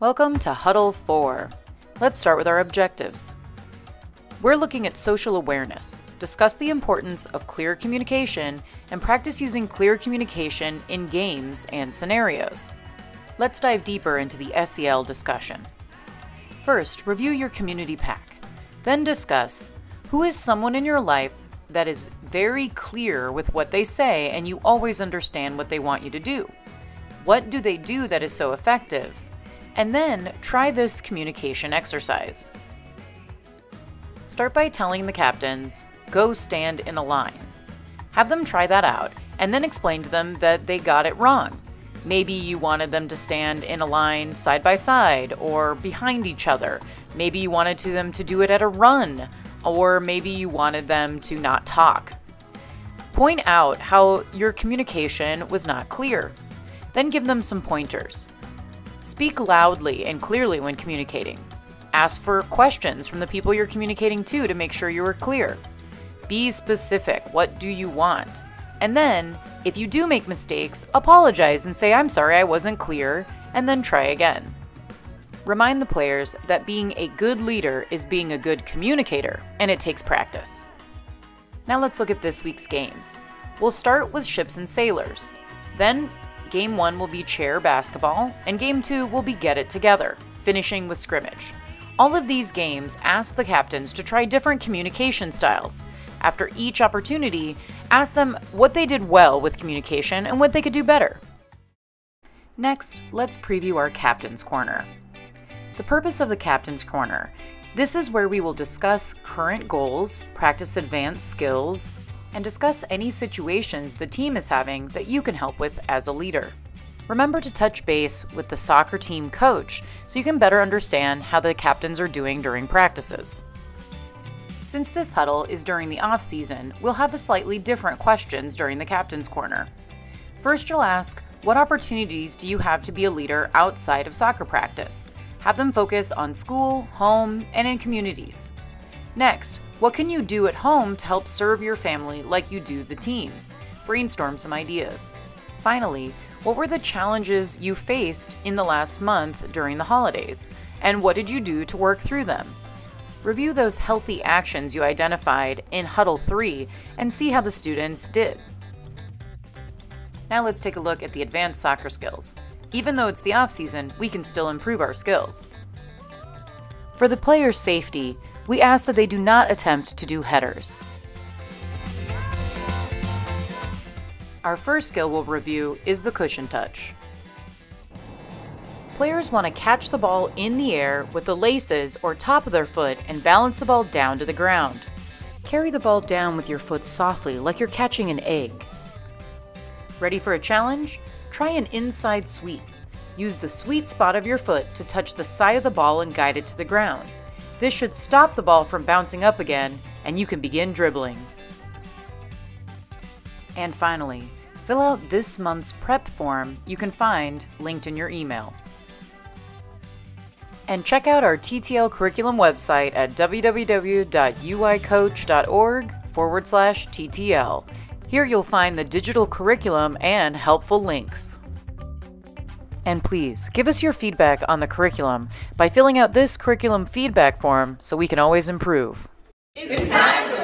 Welcome to Huddle 4. Let's start with our objectives. We're looking at social awareness, discuss the importance of clear communication, and practice using clear communication in games and scenarios. Let's dive deeper into the SEL discussion. First, review your community pack. Then discuss who is someone in your life that is very clear with what they say and you always understand what they want you to do. What do they do that is so effective? And then try this communication exercise. Start by telling the captains, go stand in a line. Have them try that out and then explain to them that they got it wrong. Maybe you wanted them to stand in a line side by side or behind each other. Maybe you wanted them to do it at a run, or maybe you wanted them to not talk. Point out how your communication was not clear. Then give them some pointers. Speak loudly and clearly when communicating. Ask for questions from the people you're communicating to make sure you are clear. Be specific. What do you want? And then, if you do make mistakes, apologize and say, I'm sorry, I wasn't clear, and then try again. Remind the players that being a good leader is being a good communicator, and it takes practice. Now let's look at this week's games. We'll start with ships and sailors. Then, Game 1 will be chair basketball, and Game 2 will be get it together, finishing with scrimmage. All of these games ask the captains to try different communication styles. After each opportunity, ask them what they did well with communication and what they could do better. Next, let's preview our Captain's Corner. The purpose of the Captain's Corner. This is where we will discuss current goals, practice advanced skills, and discuss any situations the team is having that you can help with as a leader. Remember to touch base with the soccer team coach so you can better understand how the captains are doing during practices. Since this huddle is during the off-season, we'll have a slightly different questions during the Captain's Corner. First, you'll ask, what opportunities do you have to be a leader outside of soccer practice? Have them focus on school, home, and in communities. Next, what can you do at home to help serve your family like you do the team? Brainstorm some ideas. Finally, what were the challenges you faced in the last month during the holidays? And what did you do to work through them? Review those healthy actions you identified in Huddle 3 and see how the students did. Now let's take a look at the advanced soccer skills. Even though it's the off-season, we can still improve our skills. For the players' safety, we ask that they do not attempt to do headers. Our first skill we'll review is the cushion touch. Players want to catch the ball in the air with the laces or top of their foot and balance the ball down to the ground. Carry the ball down with your foot softly like you're catching an egg. Ready for a challenge? Try an inside sweep. Use the sweet spot of your foot to touch the side of the ball and guide it to the ground. This should stop the ball from bouncing up again, and you can begin dribbling. And finally, fill out this month's prep form you can find linked in your email. And check out our TTL curriculum website at www.uicoach.org/TTL. Here you'll find the digital curriculum and helpful links. And please, give us your feedback on the curriculum by filling out this curriculum feedback form so we can always improve. It's time to